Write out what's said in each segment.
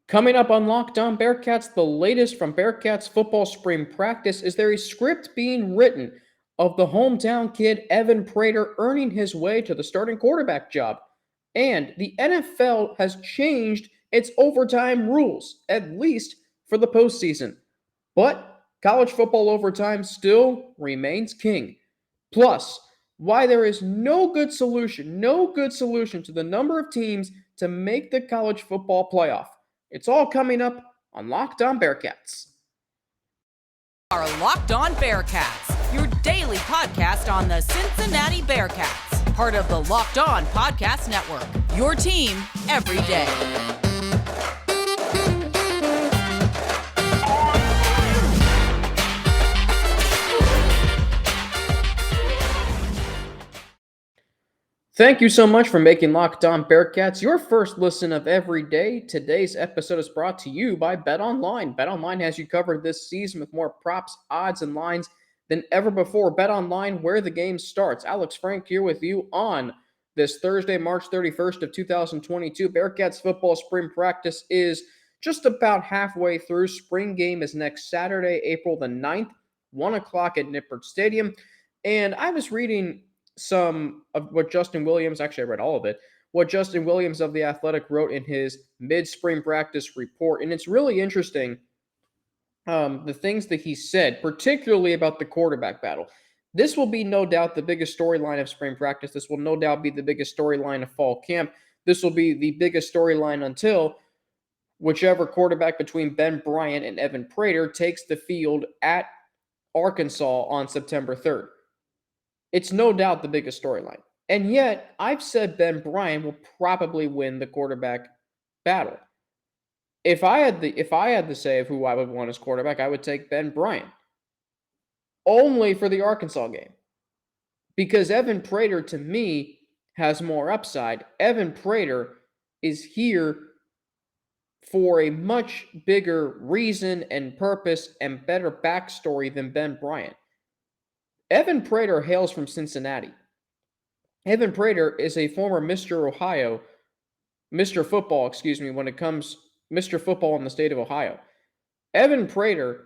Coming up on Locked On Bearcats, the latest from Bearcats football spring practice is there a script being written of the hometown kid Evan Prater earning his way to the starting quarterback job. And the NFL has changed its overtime rules, at least for the postseason. But college football overtime still remains king. Plus, why there is no good solution to the number of teams to make the college football playoff. It's all coming up on Locked On Bearcats. Our Locked On Bearcats, your daily podcast on the Cincinnati Bearcats, part of the Locked On Podcast Network, your team every day. Thank you so much for making Locked On Bearcats your first listen of every day. Today's episode is brought to you by BetOnline. BetOnline has you covered this season with more props, odds, and lines than ever before. BetOnline, where the game starts. Alex Frank here with you on this Thursday, March 31st of 2022. Bearcats football spring practice is just about halfway through. Spring game is next Saturday, April the 9th, 1 o'clock at Nippert Stadium. And I was reading some of what Justin Williams, actually I read all of it, what Justin Williams of The Athletic wrote in his mid-spring practice report. And it's really interesting, the things that he said, particularly about the quarterback battle. This will be no doubt the biggest storyline of spring practice. This will no doubt be the biggest storyline of fall camp. This will be the biggest storyline until whichever quarterback between Ben Bryant and Evan Prater takes the field at Arkansas on September 3rd. It's no doubt the biggest storyline. And yet, I've said Ben Bryant will probably win the quarterback battle. If I had to say of who I would want as quarterback, I would take Ben Bryant. Only for the Arkansas game. Because Evan Prater, to me, has more upside. Evan Prater is here for a much bigger reason and purpose and better backstory than Ben Bryant. Evan Prater hails from Cincinnati. Evan Prater is a former Mr. Football, Mr. Football in the state of Ohio. Evan Prater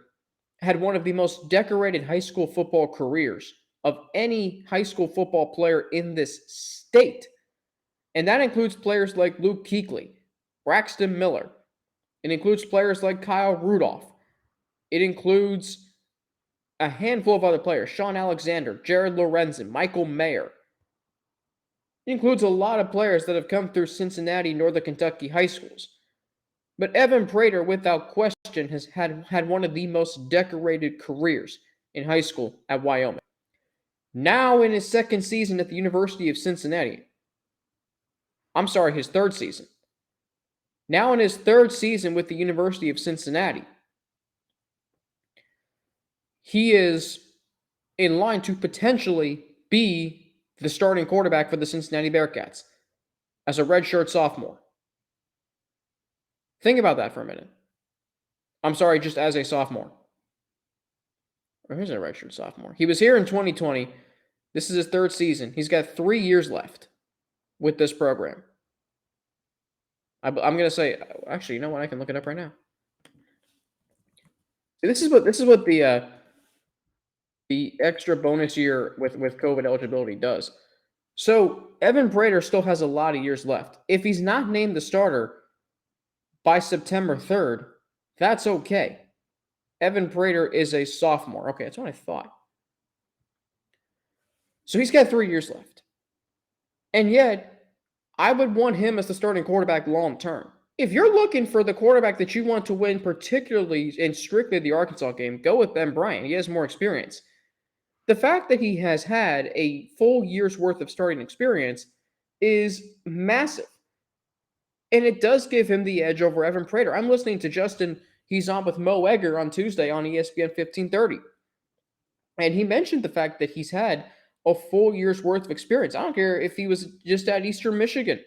had one of the most decorated high school football careers of any high school football player in this state. And that includes players like Luke Kuechly, Braxton Miller. It includes players like Kyle Rudolph. It includes a handful of other players, Sean Alexander, Jared Lorenzen, Michael Mayer. It includes a lot of players that have come through Cincinnati, Northern Kentucky high schools. But Evan Prater, without question, has had one of the most decorated careers in high school at Wyoming. Now in his second season at the University of Cincinnati. His third season. Now in his third season with the University of Cincinnati. He is in line to potentially be the starting quarterback for the Cincinnati Bearcats as a redshirt sophomore. Think about that for a minute. Just as a sophomore. Or here's a redshirt sophomore. He was here in 2020. This is his third season. He's got 3 years left with this program. I'm going to say, actually, you know what? I can look it up right now. This is what the extra bonus year with COVID eligibility does. So Evan Prater still has a lot of years left. If he's not named the starter by September 3rd, that's okay. Evan Prater is a sophomore. Okay, that's what I thought. So he's got 3 years left. And yet, I would want him as the starting quarterback long term. If you're looking for the quarterback that you want to win, particularly and strictly the Arkansas game, go with Ben Bryant. He has more experience. The fact that he has had a full year's worth of starting experience is massive. And it does give him the edge over Evan Prater. I'm listening to Justin. He's on with Mo Egger on Tuesday on ESPN 1530. And he mentioned the fact that he's had a full year's worth of experience. I don't care if he was just at Eastern Michigan.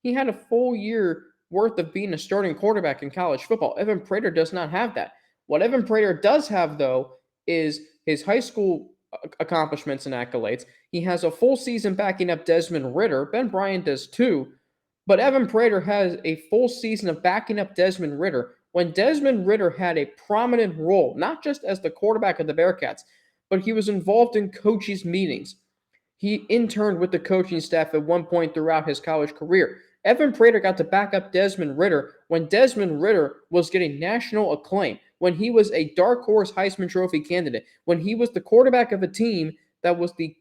He had a full year worth of being a starting quarterback in college football. Evan Prater does not have that. What Evan Prater does have, though, is his high school accomplishments and accolades. He has a full season backing up Desmond Ridder. Ben Bryant does too. But Evan Prater has a full season of backing up Desmond Ridder when Desmond Ridder had a prominent role, not just as the quarterback of the Bearcats, but he was involved in coaches' meetings. He interned with the coaching staff at one point throughout his college career. Evan Prater got to back up Desmond Ridder when Desmond Ridder was getting national acclaim, when he was a dark horse Heisman Trophy candidate, when he was the quarterback of a team that was the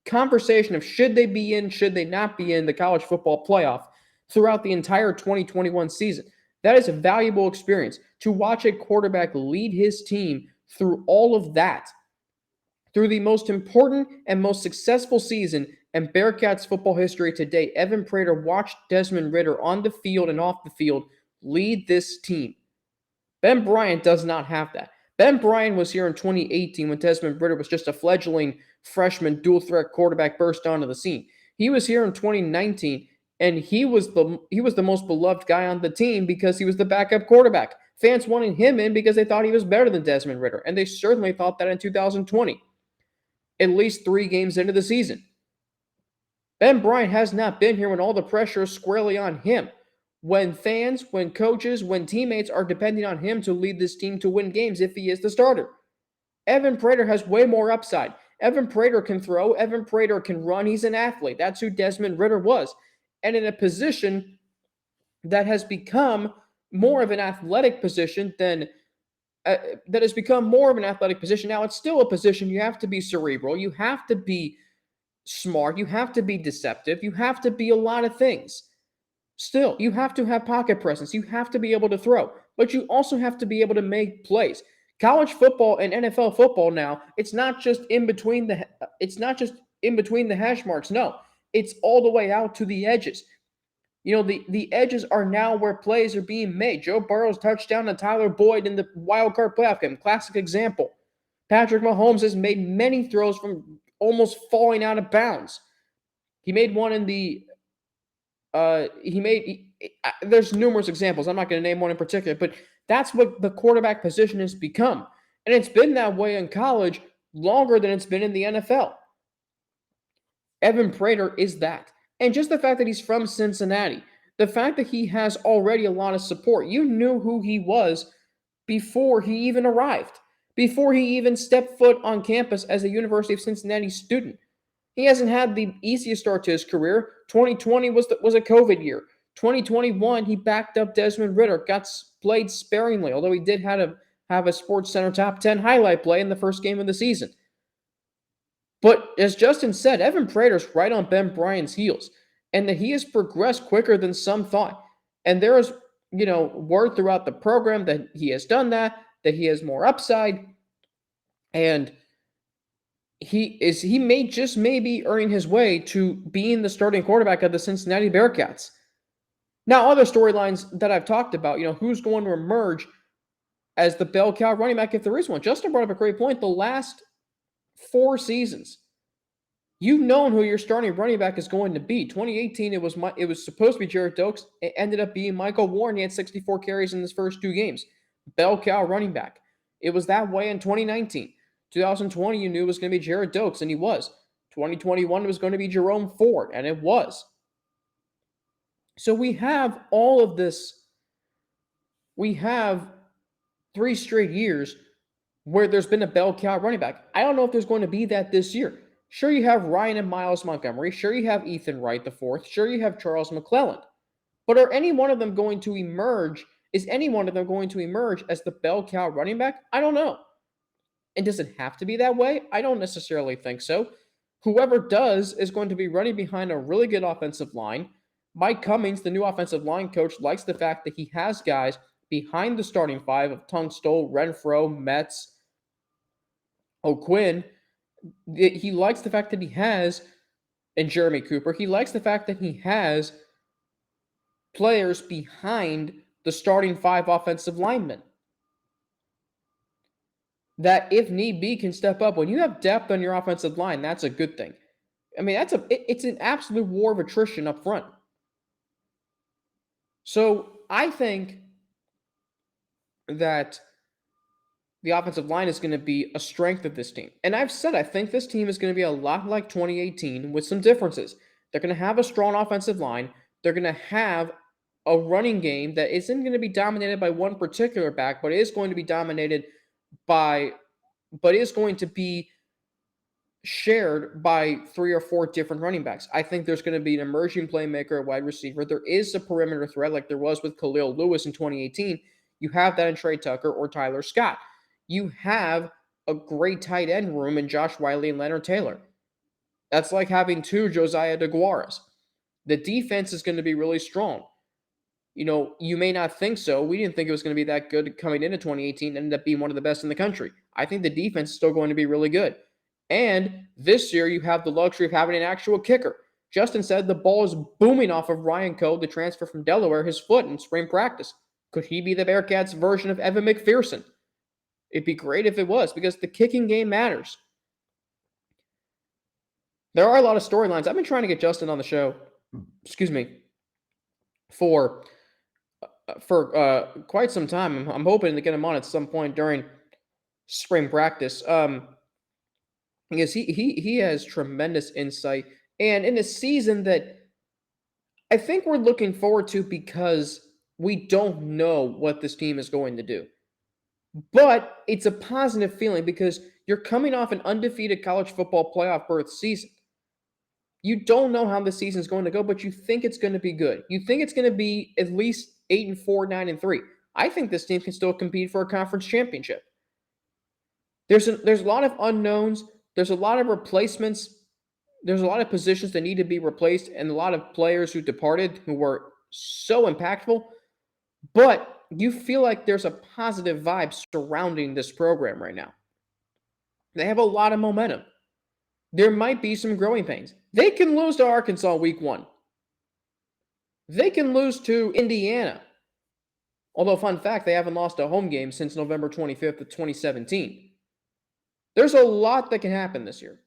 conversation of should they be in, should they not be in the college football playoff throughout the entire 2021 season. That is a valuable experience to watch a quarterback lead his team through all of that, through the most important and most successful season in Bearcats football history to date. Evan Prater watched Desmond Ridder on the field and off the field lead this team. Ben Bryant does not have that. Ben Bryant was here in 2018 when Desmond Ridder was just a fledgling freshman dual threat quarterback burst onto the scene. He was here in 2019 and he was the most beloved guy on the team because he was the backup quarterback. Fans wanted him in because they thought he was better than Desmond Ridder, and they certainly thought that in 2020, at least 3 games into the season. Ben Bryant has not been here when all the pressure is squarely on him. When fans, when coaches, when teammates are depending on him to lead this team to win games if he is the starter. Evan Prater has way more upside. Evan Prater can throw. Evan Prater can run. He's an athlete. That's who Desmond Ridder was. And in a position that has become more of an athletic position than that has become more of an athletic position. Now, it's still a position you have to be cerebral. You have to be smart. You have to be deceptive. You have to be a lot of things. Still, you have to have pocket presence. You have to be able to throw, but you also have to be able to make plays. College football and NFL football now, it's not just in between the hash marks. No, it's all the way out to the edges. You know, the edges are now where plays are being made. Joe Burrow's touchdown to Tyler Boyd in the wild card playoff game, classic example. Patrick Mahomes has made many throws from almost falling out of bounds. He made one in the there's numerous examples. I'm not going to name one in particular, but that's what the quarterback position has become. And it's been that way in college longer than it's been in the NFL. Evan Prater is that. And just the fact that he's from Cincinnati, the fact that he has already a lot of support, you knew who he was before he even arrived, before he even stepped foot on campus as a University of Cincinnati student. He hasn't had the easiest start to his career. 2020 was a COVID year. 2021, he backed up Desmond Ridder, played sparingly, although he did have a SportsCenter top 10 highlight play in the first game of the season. But as Justin said, Evan Prater's right on Ben Bryant's heels, and that he has progressed quicker than some thought. And there is, word throughout the program that he has done that he has more upside, and he may just maybe earning his way to being the starting quarterback of the Cincinnati Bearcats. Now, other storylines that I've talked about, who's going to emerge as the bell cow running back if there is one. Justin brought up a great point. The last 4 seasons, you've known who your starting running back is going to be. 2018, it was supposed to be Jared Dokes. It ended up being Michael Warren. He had 64 carries in his first 2 games. Bell cow running back. It was that way in 2019. 2020, you knew it was going to be Jared Dokes, and he was. 2021, it was going to be Jerome Ford, and it was. So we have all of this. We have 3 straight years where there's been a bell cow running back. I don't know if there's going to be that this year. Sure, you have Ryan and Miles Montgomery. Sure, you have Ethan Wright the fourth. Sure, you have Charles McClelland. But are any one of them going to emerge? Is any one of them going to emerge as the bell cow running back? I don't know. And does it have to be that way? I don't necessarily think so. Whoever does is going to be running behind a really good offensive line. Mike Cummings, the new offensive line coach, likes the fact that he has guys behind the starting 5 of Tunstall, Renfro, Metz, O'Quinn. He likes the fact that he has, and Jeremy Cooper, he likes the fact that he has players behind the starting 5 offensive linemen that, if need be, can step up. When you have depth on your offensive line, that's a good thing. I mean, it's an absolute war of attrition up front. So I think that the offensive line is going to be a strength of this team. And I've said I think this team is going to be a lot like 2018 with some differences. They're going to have a strong offensive line. They're going to have a running game that isn't going to be dominated by one particular back, but is going to be shared by 3 or 4 different running backs. I think there's going to be an emerging playmaker at wide receiver. There is a perimeter threat like there was with Khalil Lewis in 2018. You have that in Trey Tucker or Tyler Scott. You have a great tight end room in Josh Wiley and Leonard Taylor. That's like having 2 Josiah DeGuaras. The defense is going to be really strong. You may not think so. We didn't think it was going to be that good coming into 2018 and ended up being one of the best in the country. I think the defense is still going to be really good. And this year, you have the luxury of having an actual kicker. Justin said the ball is booming off of Ryan Coe, the transfer from Delaware, his foot in spring practice. Could he be the Bearcats' version of Evan McPherson? It'd be great if it was, because the kicking game matters. There are a lot of storylines. I've been trying to get Justin on the show, for quite some time. I'm hoping to get him on at some point during spring practice. Because he has tremendous insight, and in a season that I think we're looking forward to because we don't know what this team is going to do. But it's a positive feeling because you're coming off an undefeated college football playoff berth season. You don't know how the season's going to go, but you think it's going to be good. You think it's going to be at least 8-4, 9-3. I think this team can still compete for a conference championship. There's a lot of unknowns. There's a lot of replacements. There's a lot of positions that need to be replaced and a lot of players who departed who were so impactful. But you feel like there's a positive vibe surrounding this program right now. They have a lot of momentum. There might be some growing pains. They can lose to Arkansas week 1. They can lose to Indiana. Although, fun fact, they haven't lost a home game since November 25th of 2017. There's a lot that can happen this year.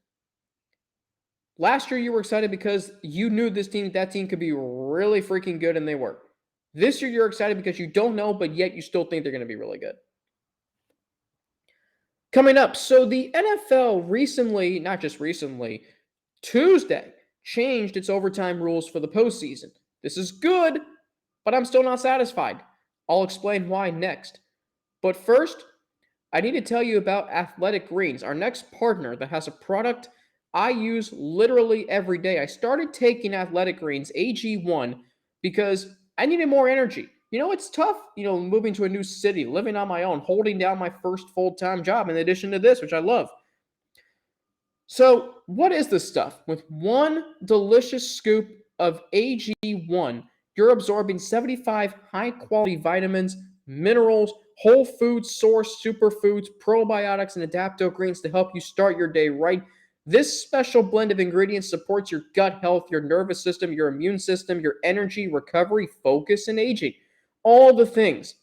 Last year, you were excited because you knew that team could be really freaking good, and they were. This year, you're excited because you don't know, but yet you still think they're going to be really good. Coming up, so the NFL Tuesday, changed its overtime rules for the postseason. This is good, but I'm still not satisfied. I'll explain why next. But first, I need to tell you about Athletic Greens, our next partner that has a product I use literally every day. I started taking Athletic Greens AG1 because I needed more energy. It's tough, moving to a new city, living on my own, holding down my first full-time job in addition to this, which I love. So, what is this stuff? With one delicious scoop of AG1, you're absorbing 75 high-quality vitamins, minerals, whole food source superfoods, probiotics, and adaptogens to help you start your day right. This special blend of ingredients supports your gut health, your nervous system, your immune system, your energy, recovery, focus, and aging. All the things.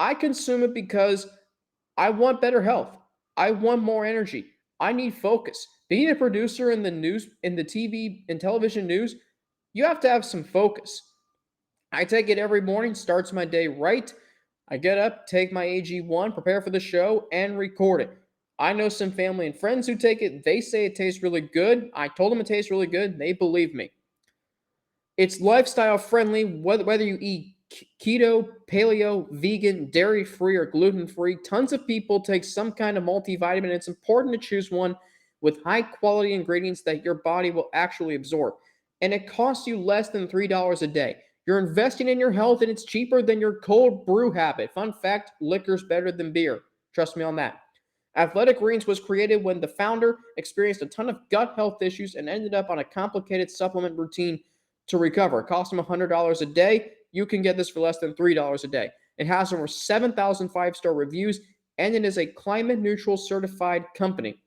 I consume it because I want better health. I want more energy. I need focus. Being a producer in the news, in the TV and television news, you have to have some focus. I take it every morning, starts my day right. I get up, take my AG1, prepare for the show, and record it. I know some family and friends who take it. They say it tastes really good. I told them it tastes really good. They believe me. It's lifestyle friendly, whether you eat keto, paleo, vegan, dairy-free, or gluten-free. Tons of people take some kind of multivitamin. It's important to choose one with high-quality ingredients that your body will actually absorb. And it costs you less than $3 a day. You're investing in your health, and it's cheaper than your cold brew habit. Fun fact, liquor's better than beer. Trust me on that. Athletic Greens was created when the founder experienced a ton of gut health issues and ended up on a complicated supplement routine to recover. It cost him $100 a day. You can get this for less than $3 a day. It has over 7,000 five-star reviews, and it is a climate-neutral certified company.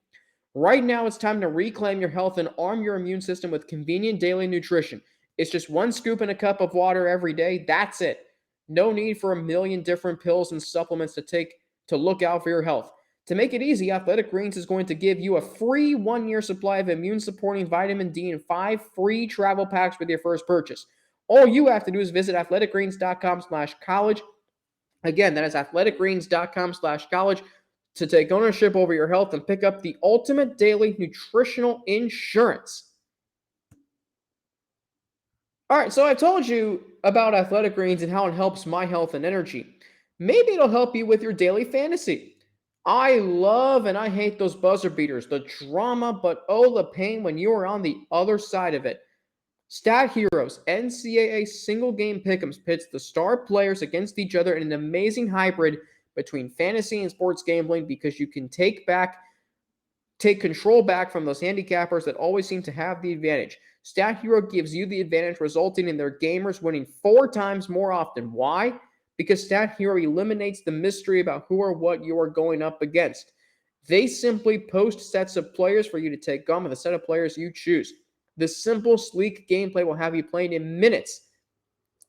Right now, it's time to reclaim your health and arm your immune system with convenient daily nutrition. It's just one scoop in a cup of water every day. That's it. No need for a million different pills and supplements to take to look out for your health. To make it easy, Athletic Greens is going to give you a free 1-year supply of immune-supporting vitamin D and 5 free travel packs with your first purchase. All you have to do is visit athleticgreens.com/college. Again, that is athleticgreens.com/college to take ownership over your health and pick up the ultimate daily nutritional insurance. All right, so I've told you about athletic greens and how it helps my health and energy. Maybe it'll help you with your daily fantasy. I love and I hate those buzzer beaters, the drama, but oh, the pain when you are on the other side of it. Stat Heroes NCAA single game pick'ems pits the star players against each other in an amazing hybrid between fantasy and sports gambling because you can take control back from those handicappers that always seem to have the advantage. Stat Hero gives you the advantage, resulting in their gamers winning 4 times more often. Why? Because Stat Hero eliminates the mystery about who or what you are going up against. They simply post sets of players for you to take on with a set of players you choose. The simple, sleek gameplay will have you playing in minutes.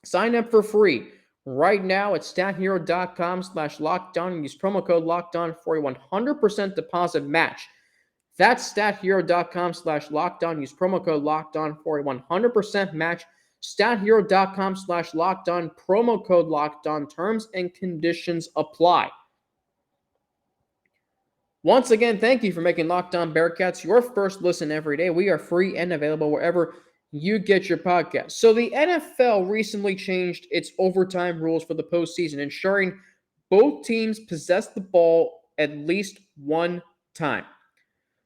Sign up for free right now at stathero.com/lockdown and use promo code LOCKEDON for a 100% deposit match. That's stathero.com/lockdown. Use promo code LOCKEDON for a 100% match. Stathero.com/lockdown. Promo code LOCKEDON. Terms and conditions apply. Once again, thank you for making Locked On Bearcats your first listen every day. We are free and available wherever you get your podcast. So the NFL recently changed its overtime rules for the postseason, ensuring both teams possess the ball at least one time.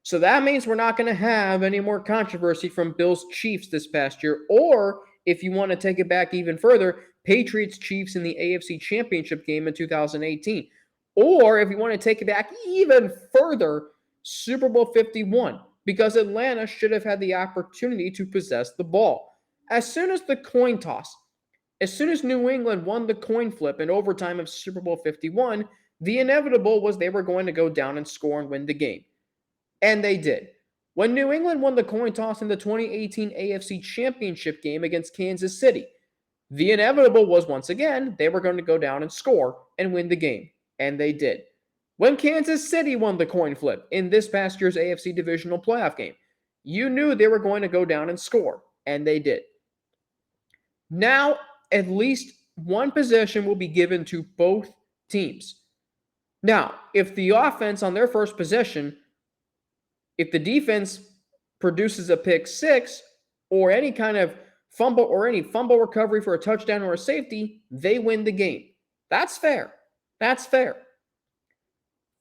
So that means we're not going to have any more controversy from Bills Chiefs this past year, or if you want to take it back even further, Patriots Chiefs in the AFC Championship game in 2018. Or if you want to take it back even further, Super Bowl 51, because Atlanta should have had the opportunity to possess the ball. As soon as New England won the coin flip in overtime of Super Bowl 51, the inevitable was they were going to go down and score and win the game. And they did. When New England won the coin toss in the 2018 AFC Championship game against Kansas City, the inevitable was once again they were going to go down and score and win the game. And they did. When Kansas City won the coin flip in this past year's AFC Divisional Playoff game, you knew they were going to go down and score. And they did. Now, at least one possession will be given to both teams. Now, if the offense on their first possession, if the defense produces a pick six or any kind of fumble or any fumble recovery for a touchdown or a safety, they win the game. That's fair. That's fair.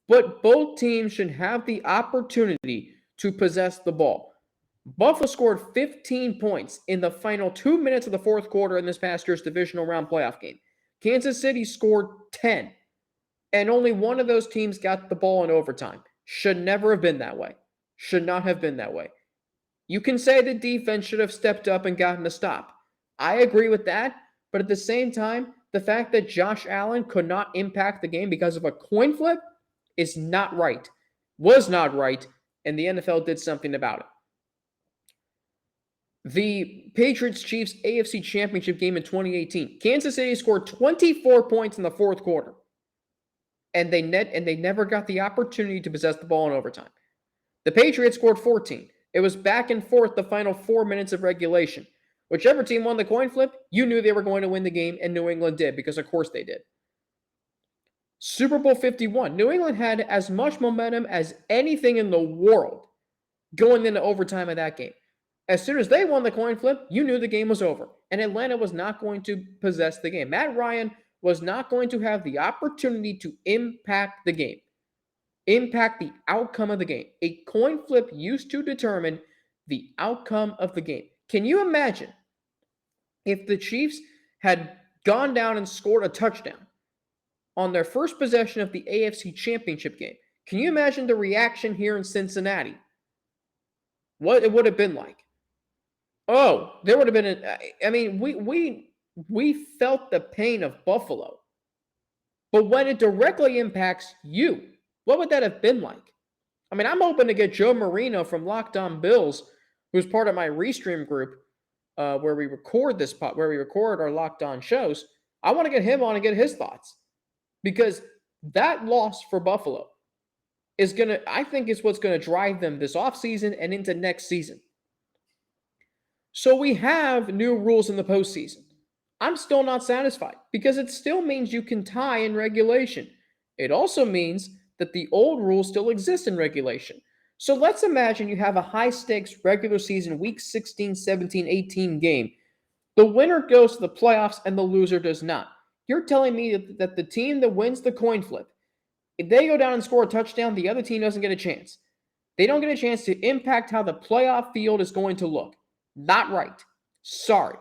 But both teams should have the opportunity to possess the ball. Buffalo scored 15 points in the final 2 minutes of the fourth quarter in this past year's divisional round playoff game. Kansas City scored 10, and only one of those teams got the ball in overtime. Should never have been that way. Should not have been that way. You can say the defense should have stepped up and gotten a stop. I agree with that, but at the same time, the fact that Josh Allen could not impact the game because of a coin flip is not right. Was not right, and the NFL did something about it. The Patriots-Chiefs AFC Championship game in 2018. Kansas City scored 24 points in the fourth quarter, and they never got the opportunity to possess the ball in overtime. The Patriots scored 14. It was back and forth the final 4 minutes of regulation. Whichever team won the coin flip, you knew they were going to win the game, and New England did, because of course they did. Super Bowl 51. New England had as much momentum as anything in the world going into overtime of that game. As soon as they won the coin flip, you knew the game was over, and Atlanta was not going to possess the game. Matt Ryan was not going to have the opportunity to impact the game. Impact the outcome of the game. A coin flip used to determine the outcome of the game. Can you imagine if the Chiefs had gone down and scored a touchdown on their first possession of the AFC Championship game? Can you imagine the reaction here in Cincinnati? What it would have been like? Oh, there would have been we felt the pain of Buffalo. But when it directly impacts you, what would that have been like? I mean, I'm hoping to get Joe Marino from Locked On Bills, who's part of my Restream group, where we record our Locked On shows. I want to get him on and get his thoughts, because that loss for Buffalo is what's going to drive them this offseason and into next season. So we have new rules in the postseason. I'm still not satisfied, because it still means you can tie in regulation. It also means that the old rules still exist in regulation. So let's imagine you have a high-stakes regular season week 16, 17, 18 game The winner goes to the playoffs and the loser does not. You're telling me that the team that wins the coin flip, if they go down and score a touchdown, the other team doesn't get a chance. They don't get a chance to impact how the playoff field is going to look. Not right. Sorry.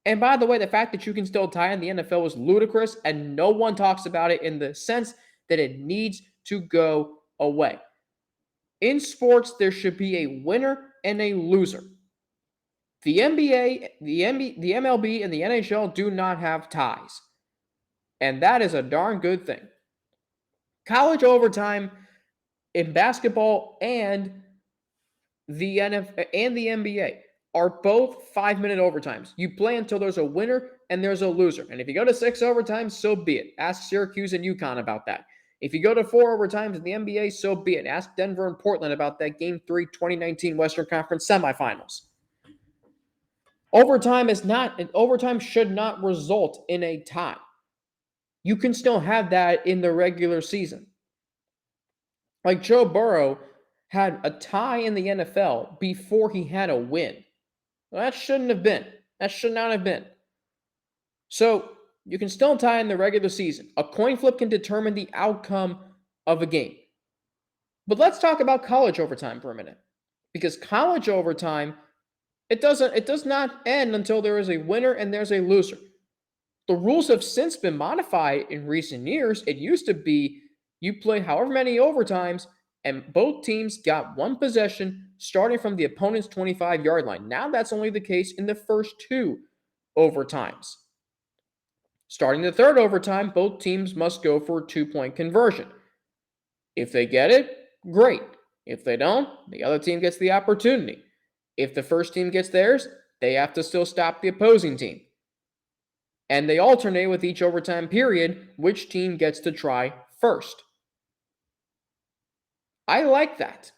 And by the way, the fact that you can still tie in the NFL is ludicrous, and no one talks about it in the sense that it needs to go away. In sports, there should be a winner and a loser. The NBA, the MLB, and the NHL do not have ties. And that is a darn good thing. College overtime in basketball and the NFL and the NBA are both 5-minute overtimes. You play until there's a winner and there's a loser. And if you go to 6 overtimes, so be it. Ask Syracuse and UConn about that. If you go to 4 overtimes in the NBA, so be it. Ask Denver and Portland about that Game 3 2019 Western Conference semifinals. Overtime should not result in a tie. You can still have that in the regular season. Like Joe Burrow had a tie in the NFL before he had a win. Well, that shouldn't have been. That should not have been. So you can still tie in the regular season. A coin flip can determine the outcome of a game. But let's talk about college overtime for a minute. Because college overtime, it does not end until there is a winner and there's a loser. The rules have since been modified in recent years. It used to be you play however many overtimes and both teams got one possession starting from the opponent's 25-yard line. Now that's only the case in the first 2 overtimes. Starting the third overtime, both teams must go for a 2-point conversion. If they get it, great. If they don't, the other team gets the opportunity. If the first team gets theirs, they have to still stop the opposing team. And they alternate with each overtime period, which team gets to try first. I like that.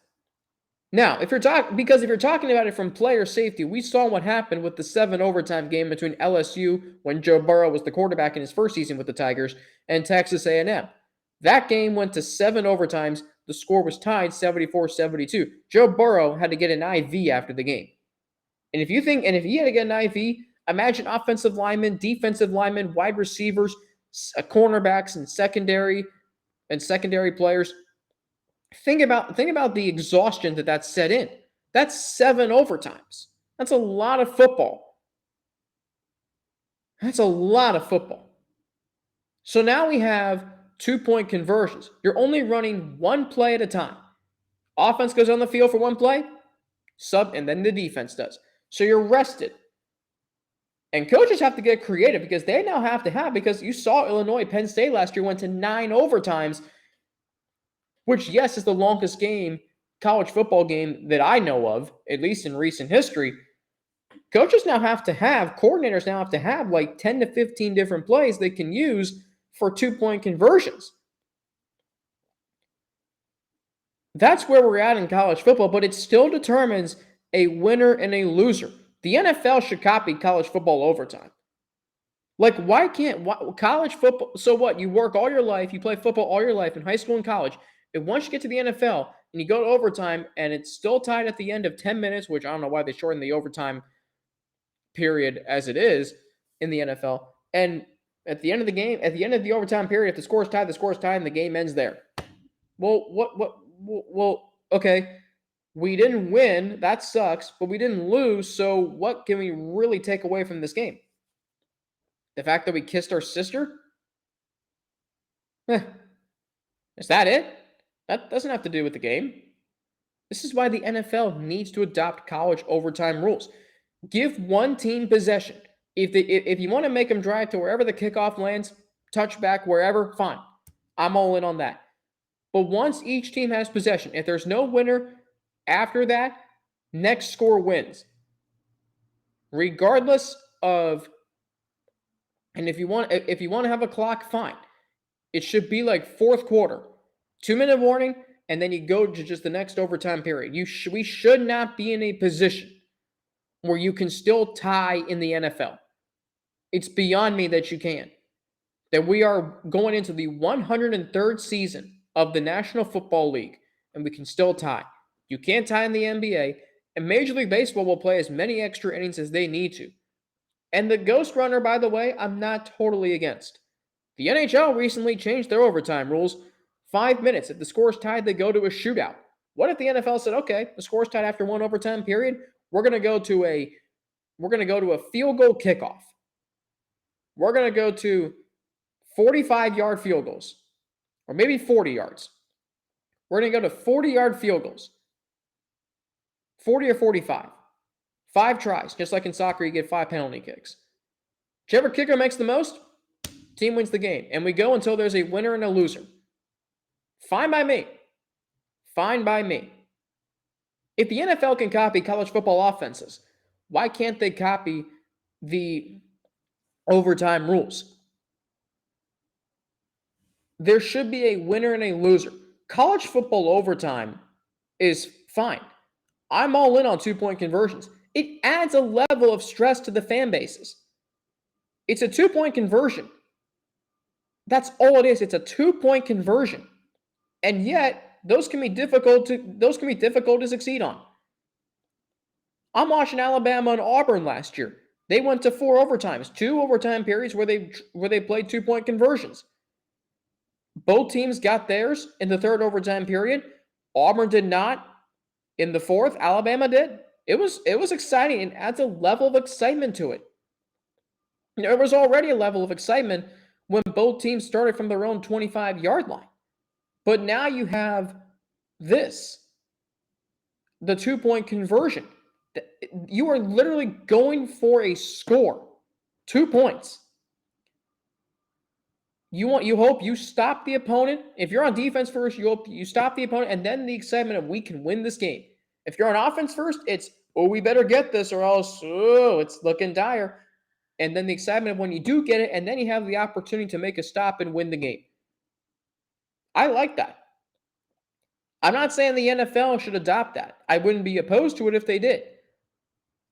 Now, if you're talking about it from player safety, we saw what happened with the 7 overtime game between LSU when Joe Burrow was the quarterback in his first season with the Tigers and Texas A&M. That game went to 7 overtimes. The score was tied 74-72. Joe Burrow had to get an IV after the game. And if he had to get an IV, imagine offensive linemen, defensive linemen, wide receivers, cornerbacks, and secondary players. Think about the exhaustion that set in. That's 7 overtimes. That's a lot of football. So now we have 2-point conversions. You're only running one play at a time. Offense goes on the field for one play, and then the defense does. So you're rested. And coaches have to get creative because they now have to because you saw Illinois, Penn State last year went to 9 overtimes, which, yes, is the longest college football game that I know of, at least in recent history. Coaches now coordinators now have to have like 10 to 15 different plays they can use for 2-point conversions. That's where we're at in college football, but it still determines a winner and a loser. The NFL should copy college football overtime. Like, why college football? So what? You work all your life, you play football all your life in high school and college. And once you get to the NFL and you go to overtime and it's still tied at the end of 10 minutes, which I don't know why they shortened the overtime period as it is in the NFL. And at the end of the game, at the end of the overtime period, if the score is tied, and the game ends there. Well, okay. We didn't win. That sucks, but we didn't lose. So what can we really take away from this game? The fact that we kissed our sister? Is that it? That doesn't have to do with the game. This is why the NFL needs to adopt college overtime rules. Give one team possession. If you want to make them drive to wherever the kickoff lands, touchback, wherever, fine. I'm all in on that. But once each team has possession, if there's no winner after that, next score wins. Regardless of, and if you want to have a clock, fine. It should be like fourth quarter, 2-minute warning, and then you go to just the next overtime period. We should not be in a position where you can still tie in the NFL. It's beyond me that you can. That we are going into the 103rd season of the National Football League, and we can still tie. You can't tie in the NBA, and Major League Baseball will play as many extra innings as they need to. And the Ghost Runner, by the way, I'm not totally against. The NHL recently changed their overtime rules. 5 minutes. If the score's tied, they go to a shootout. What if the NFL said, okay, the score's tied after one overtime period? We're going to go to a field goal kickoff. We're going to go to 45-yard field goals, or maybe 40 yards. We're going to go to 40-yard field goals, 40 or 45. 5 tries, just like in soccer, you get 5 penalty kicks. Whichever kicker makes the most, team wins the game. And we go until there's a winner and a loser. Fine by me. Fine by me. If the NFL can copy college football offenses, why can't they copy the overtime rules? There should be a winner and a loser. College football overtime is fine. I'm all in on 2-point conversions. It adds a level of stress to the fan bases. It's a 2-point conversion. That's all it is. It's a 2-point conversion. And yet, those can be difficult to succeed on. I'm watching Alabama and Auburn last year. They went to 4 overtimes, 2 overtime periods where they played 2-point conversions. Both teams got theirs in the 3rd overtime period. Auburn did not. In the 4th, Alabama did. It was exciting and adds a level of excitement to it. There was already a level of excitement when both teams started from their own 25-yard line. But now you have this, the 2-point conversion. You are literally going for a score. 2 points. You hope you stop the opponent. If you're on defense first, you hope you stop the opponent, and then the excitement of we can win this game. If you're on offense first, it's, we better get this or else, it's looking dire. And then the excitement of when you do get it, and then you have the opportunity to make a stop and win the game. I like that. I'm not saying the NFL should adopt that. I wouldn't be opposed to it if they did.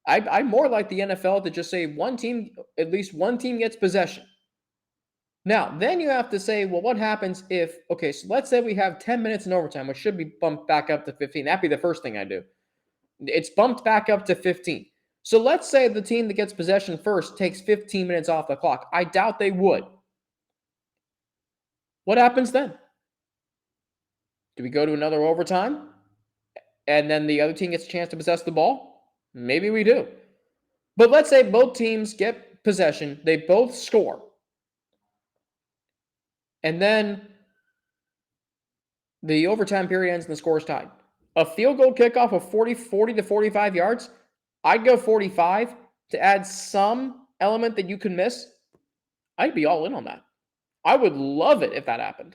I'd more like the NFL to just say at least one team gets possession. Now, then you have to say, well, what happens if, so let's say we have 10 minutes in overtime, which should be bumped back up to 15. That'd be the first thing I do. It's bumped back up to 15. So let's say the team that gets possession first takes 15 minutes off the clock. I doubt they would. What happens then? Do we go to another overtime? And then the other team gets a chance to possess the ball? Maybe we do. But let's say both teams get possession. They both score. And then the overtime period ends and the score is tied. A field goal kickoff of 40 to 45 yards, I'd go 45 to add some element that you can miss. I'd be all in on that. I would love it if that happened.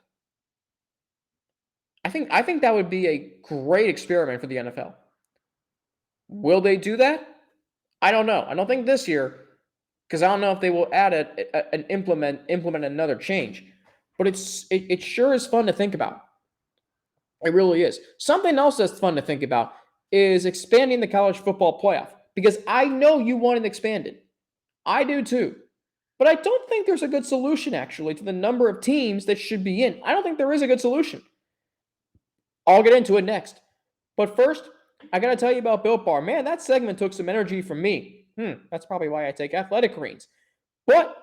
I think that would be a great experiment for the NFL. Will they do that? I don't know. I don't think this year, because I don't know if they will add implement another change. But it sure is fun to think about. It really is. Something else that's fun to think about is expanding the college football playoff. Because I know you want it expanded. I do too. But I don't think there's a good solution, actually, to the number of teams that should be in. I don't think there is a good solution. I'll get into it next. But first, I got to tell you about Built Bar. Man, that segment took some energy from me. That's probably why I take athletic greens. But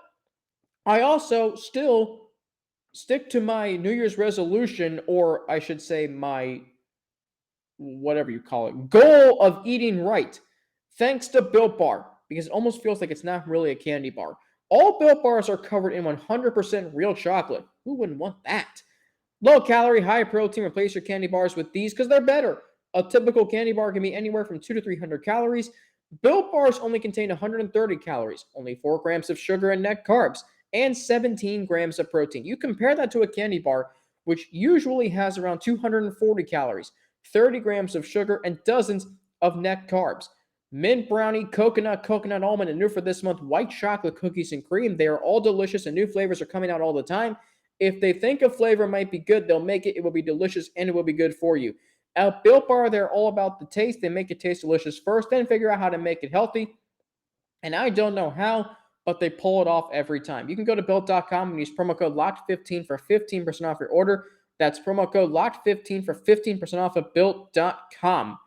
I also still stick to my New Year's resolution, or I should say my, whatever you call it, goal of eating right, thanks to Built Bar, because it almost feels like it's not really a candy bar. All Built Bars are covered in 100% real chocolate. Who wouldn't want that? Low calorie, high protein. Replace your candy bars with these because they're better. A typical candy bar can be anywhere from 200 to 300 calories. Built Bars only contain 130 calories, only 4 grams of sugar and net carbs, and 17 grams of protein. You compare that to a candy bar, which usually has around 240 calories, 30 grams of sugar, and dozens of net carbs. Mint brownie, coconut almond, and new for this month, white chocolate cookies and cream. They are all delicious, and new flavors are coming out all the time. If they think a flavor might be good, they'll make it. It will be delicious, and it will be good for you. At Built Bar, they're all about the taste. They make it taste delicious first, then figure out how to make it healthy. And I don't know how, but they pull it off every time. You can go to Built.com and use promo code LOCKED15 for 15% off your order. That's promo code LOCKED15 for 15% off of Built.com.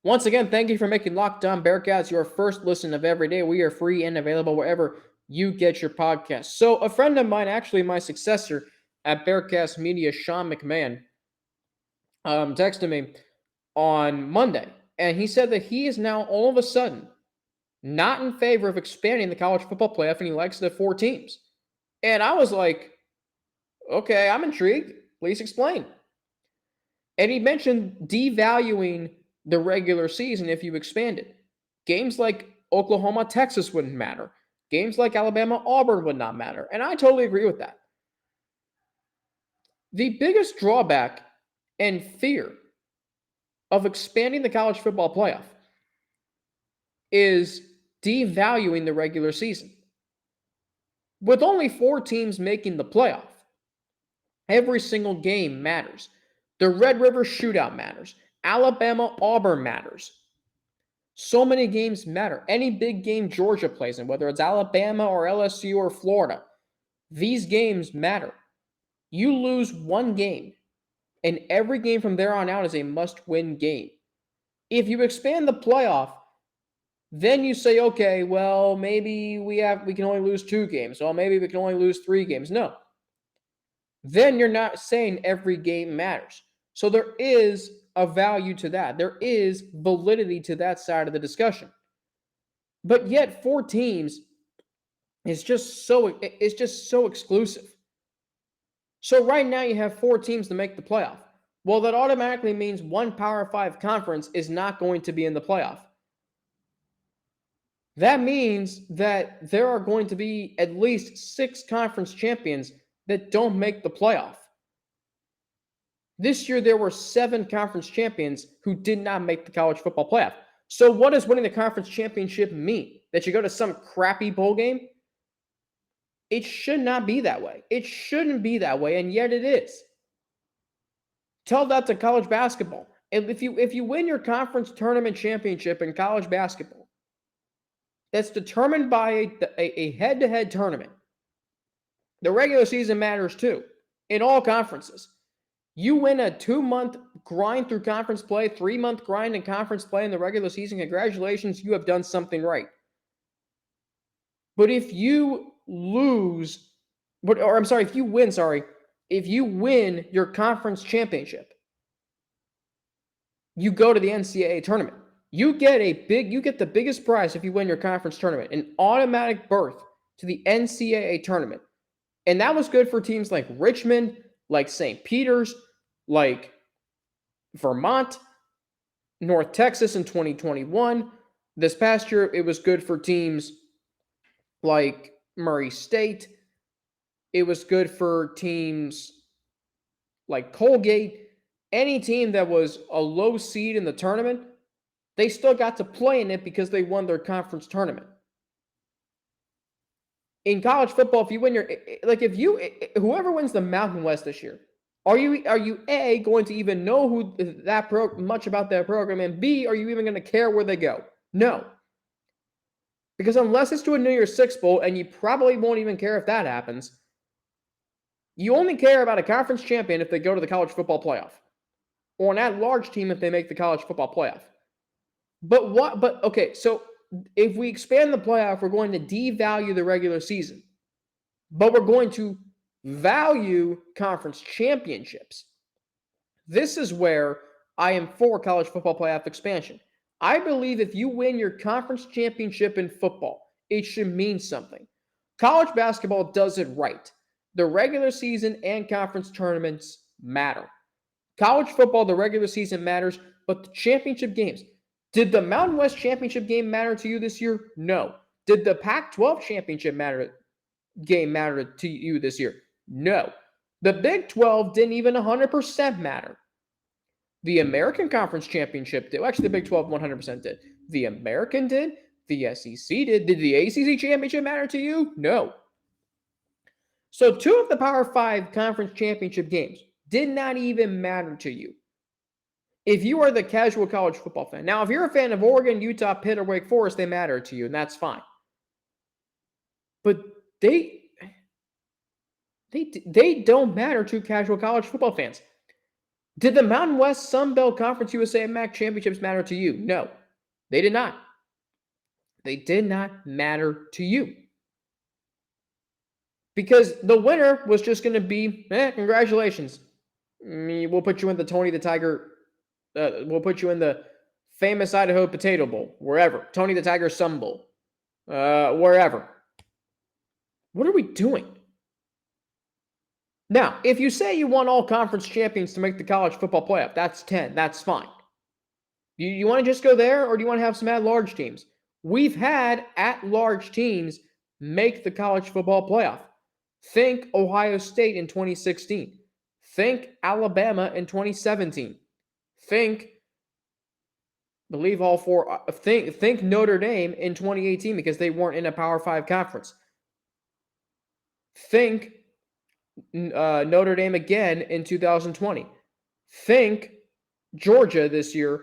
Once again, thank you for making Locked On Bearcats your first listen of every day. We are free and available wherever you get your podcasts. So a friend of mine, actually my successor at Bearcats Media, Sean McMahon, texted me on Monday, and he said that he is now all of a sudden not in favor of expanding the college football playoff, and he likes the 4 teams. And I was like, okay, I'm intrigued. Please explain. And he mentioned devaluing the regular season if you expand it. Games like Oklahoma, Texas wouldn't matter. Games like Alabama, Auburn would not matter. And I totally agree with that. The biggest drawback and fear of expanding the college football playoff is devaluing the regular season. With only 4 teams making the playoff, every single game matters. The Red River Shootout matters. Alabama, Auburn matters. So many games matter. Any big game Georgia plays in, whether it's Alabama or LSU or Florida, these games matter. You lose one game, and every game from there on out is a must-win game. If you expand the playoff, then you say, okay, well, maybe we can only lose 2 games. Well, maybe we can only lose 3 games. No. Then you're not saying every game matters. So there is a value to that. There is validity to that side of the discussion. But yet 4 teams is just so exclusive. So right now you have 4 teams to make the playoff. Well, that automatically means one Power 5 conference is not going to be in the playoff. That means that there are going to be at least 6 conference champions that don't make the playoff. This year, there were 7 conference champions who did not make the college football playoff. So what does winning the conference championship mean? That you go to some crappy bowl game? It should not be that way. It shouldn't be that way, and yet it is. Tell that to college basketball. And if you win your conference tournament championship in college basketball, that's determined by a head-to-head tournament. The regular season matters too, in all conferences. You win a 2-month grind through conference play, 3-month grind in conference play in the regular season, congratulations, you have done something right. But if you if you win your conference championship, you go to the NCAA tournament. You get the biggest prize if you win your conference tournament, an automatic berth to the NCAA tournament. And that was good for teams like Richmond, like St. Peter's, like Vermont, North Texas in 2021. This past year, it was good for teams like Murray State. It was good for teams like Colgate. Any team that was a low seed in the tournament, they still got to play in it because they won their conference tournament. In college football, if you win whoever wins the Mountain West this year, are you A, going to even know much about that program, and B, are you even going to care where they go? No. Because unless it's to a New Year's Six Bowl, and you probably won't even care if that happens, you only care about a conference champion if they go to the college football playoff, or an at-large team if they make the college football playoff. So if we expand the playoff, we're going to devalue the regular season, but we're going to value conference championships. This is where I am for college football playoff expansion. I believe if you win your conference championship in football, it should mean something. College basketball does it right. The regular season and conference tournaments matter. College football, the regular season matters, but the championship games. Did the Mountain West championship game matter to you this year? No. Did the Pac-12 championship game matter to you this year? No. The Big 12 didn't even 100% matter. The American Conference Championship did. Well, actually, the Big 12 100% did. The American did. The SEC did. Did the ACC championship matter to you? No. So 2 of the Power 5 conference championship games did not even matter to you. If you are the casual college football fan. Now, if you're a fan of Oregon, Utah, Pitt, or Wake Forest, they matter to you, and that's fine. But they don't matter to casual college football fans. Did the Mountain West Sun Belt Conference USA and MAC championships matter to you? No, they did not. They did not matter to you. Because the winner was just going to be, congratulations. We'll put you in the Tony the Tiger, we'll put you in the famous Idaho Potato Bowl, wherever. Tony the Tiger Sun Bowl, wherever. What are we doing? Now, if you say you want all conference champions to make the college football playoff, that's 10. That's fine. You want to just go there, or do you want to have some at-large teams? We've had at-large teams make the college football playoff. Think Ohio State in 2016. Think Alabama in 2017. Think Notre Dame in 2018 because they weren't in a Power 5 conference. Think Notre Dame again in 2020. Think Georgia this year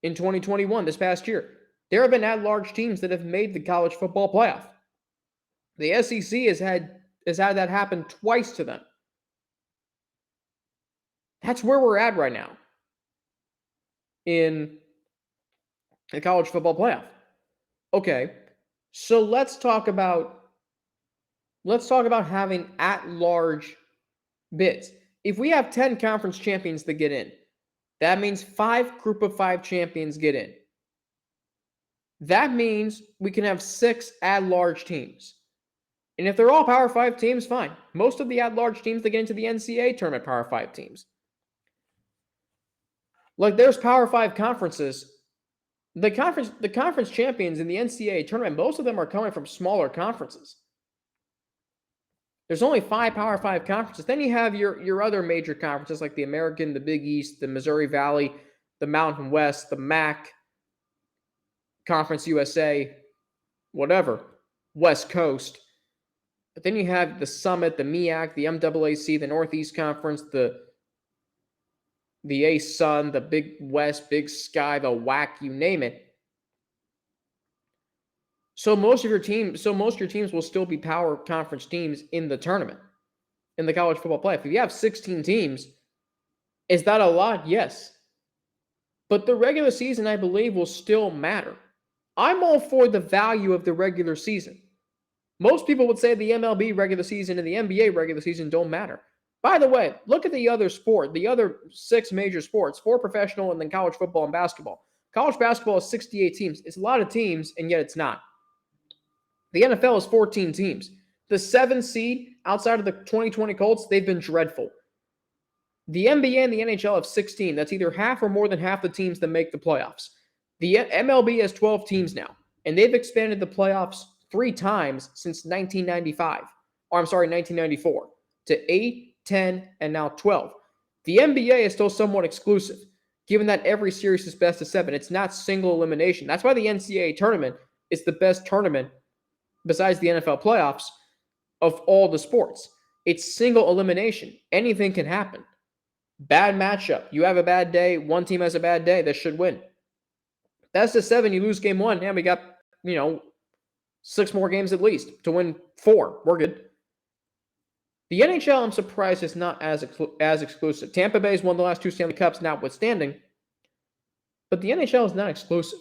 in 2021, this past year. There have been at-large teams that have made the college football playoff. The SEC has had that happen twice to them. That's where we're at right now in the college football playoff. Okay, so let's talk about having at-large bids. If we have 10 conference champions that get in, that means 5 group of 5 champions get in. That means we can have 6 at-large teams. And if they're all Power 5 teams, fine. Most of the at-large teams that get into the NCAA tournament, Power 5 teams. Like, there's Power 5 conferences. The conference champions in the NCAA tournament, most of them are coming from smaller conferences. There's only 5 Power 5 conferences. Then you have your other major conferences like the American, the Big East, the Missouri Valley, the Mountain West, the MAC, Conference USA, whatever, West Coast. But then you have the Summit, the MEAC, the MAAC, the Northeast Conference, the A-Sun, the Big West, Big Sky, the WAC, you name it. So most of your teams will still be power conference teams in the tournament, in the college football playoff. If you have 16 teams, is that a lot? Yes. But the regular season, I believe, will still matter. I'm all for the value of the regular season. Most people would say the MLB regular season and the NBA regular season don't matter. By the way, look at the other 6 major sports, 4 professional and then college football and basketball. College basketball is 68 teams. It's a lot of teams, and yet it's not. The NFL is 14 teams. The 7 seed outside of the 2020 Colts, they've been dreadful. The NBA and the NHL have 16. That's either half or more than half the teams that make the playoffs. The MLB has 12 teams now, and they've expanded the playoffs 3 times since 1994, to 8, 10, and now 12. The NBA is still somewhat exclusive, given that every series is best of 7. It's not single elimination. That's why the NCAA tournament is the best tournament, besides the NFL playoffs, of all the sports. It's single elimination. Anything can happen. Bad matchup. You have a bad day. One team has a bad day. That should win. Best of 7, you lose game 1. Yeah, we got, 6 more games at least to win 4. We're good. The NHL, I'm surprised, is not as exclusive. Tampa Bay's won the last 2 Stanley Cups notwithstanding, but the NHL is not exclusive.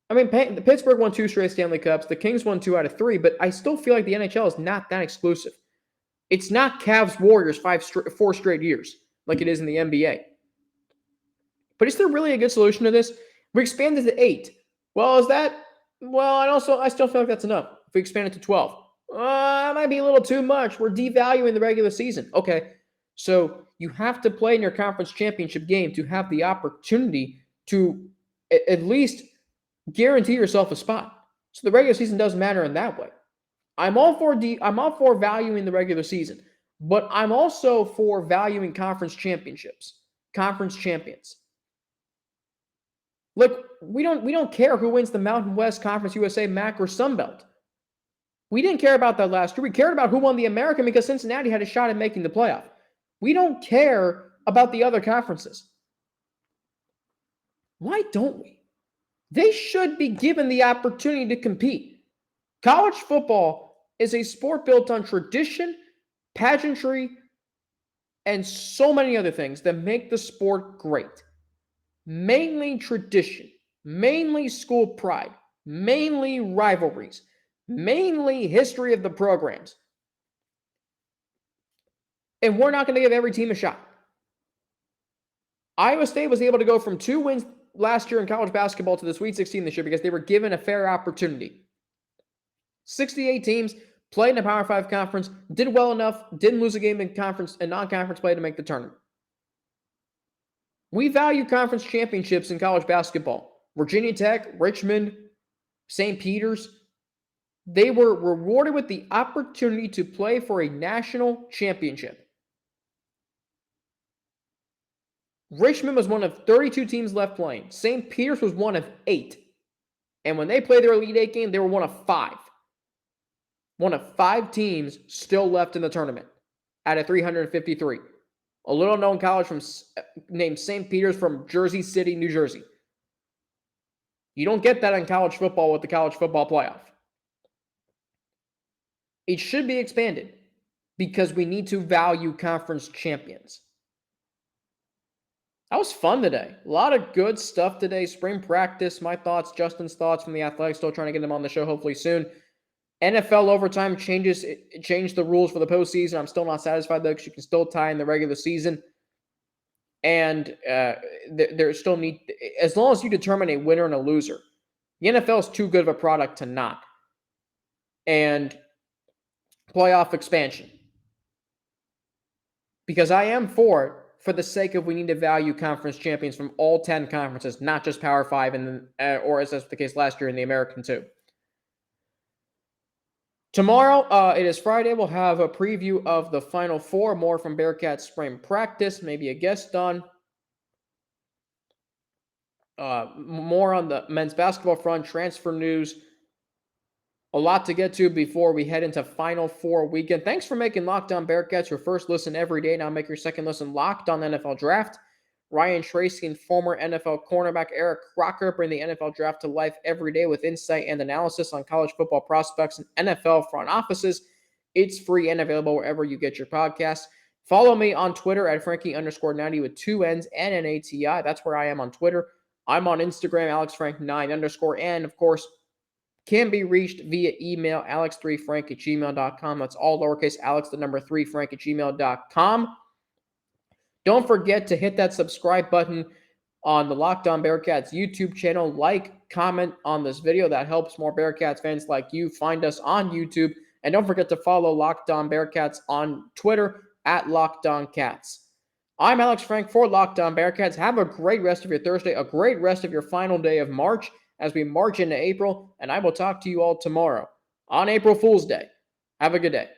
I mean, the Pittsburgh won 2 straight Stanley Cups. The Kings won 2 out of 3, but I still feel like the NHL is not that exclusive. It's not Cavs Warriors 4 straight years like it is in the NBA. But is there really a good solution to this? We expanded to 8. Well, is that? Well, and also I still feel like that's enough. If we expand it to 12, that might be a little too much. We're devaluing the regular season. Okay, so you have to play in your conference championship game to have the opportunity to at least guarantee yourself a spot. So the regular season doesn't matter in that way. I'm all for valuing the regular season, but I'm also for valuing conference championships, conference champions. Look, we don't care who wins the Mountain West Conference USA, MAC, or Sun Belt. We didn't care about that last year. We cared about who won the American because Cincinnati had a shot at making the playoff. We don't care about the other conferences. Why don't we? They should be given the opportunity to compete. College football is a sport built on tradition, pageantry, and so many other things that make the sport great. Mainly tradition, mainly school pride, mainly rivalries, mainly history of the programs. And we're not going to give every team a shot. Iowa State was able to go from 2 wins last year in college basketball to the Sweet 16 this year because they were given a fair opportunity. 68 teams played in a Power 5 conference, did well enough, didn't lose a game in conference and non-conference play to make the tournament. We value conference championships in college basketball. Virginia Tech, Richmond, St. Peter's, they were rewarded with the opportunity to play for a national championship. Richmond was one of 32 teams left playing. St. Peter's was one of 8. And when they played their Elite 8 game, they were one of 5. One of 5 teams still left in the tournament out of 353. A little-known college named St. Peter's from Jersey City, New Jersey. You don't get that in college football with the college football playoff. It should be expanded because we need to value conference champions. That was fun today. A lot of good stuff today. Spring practice, my thoughts, Justin's thoughts from the Athletics. Still trying to get them on the show hopefully soon. NFL overtime changed the rules for the postseason. I'm still not satisfied though because you can still tie in the regular season. And there still need, as long as you determine a winner and a loser, the NFL is too good of a product to not. And playoff expansion. Because I am for the sake of we need to value conference champions from all 10 conferences, not just Power 5, or as was the case last year in the American 2. Tomorrow, it is Friday. We'll have a preview of the Final Four, more from Bearcats spring practice, maybe a guest on. More on the men's basketball front, transfer news. A lot to get to before we head into Final Four weekend. Thanks for making Locked On Bearcats your first listen every day. Now make your second listen Locked On NFL Draft. Ryan Tracy and former NFL cornerback Eric Crocker bring the NFL Draft to life every day with insight and analysis on college football prospects and NFL front offices. It's free and available wherever you get your podcasts. Follow me on Twitter at Frankie_90 with 2 N's and an ATI. That's where I am on Twitter. I'm on Instagram, AlexFrank9_, and of course, can be reached via email, alex3frank@gmail.com. That's all lowercase, alex3frank@gmail.com. Don't forget to hit that subscribe button on the Locked On Bearcats YouTube channel. Like, comment on this video. That helps more Bearcats fans like you find us on YouTube. And don't forget to follow Locked On Bearcats on Twitter at Locked On Cats. I'm Alex Frank for Locked On Bearcats. Have a great rest of your Thursday, a great rest of your final day of March as we march into April, and I will talk to you all tomorrow on April Fool's Day. Have a good day.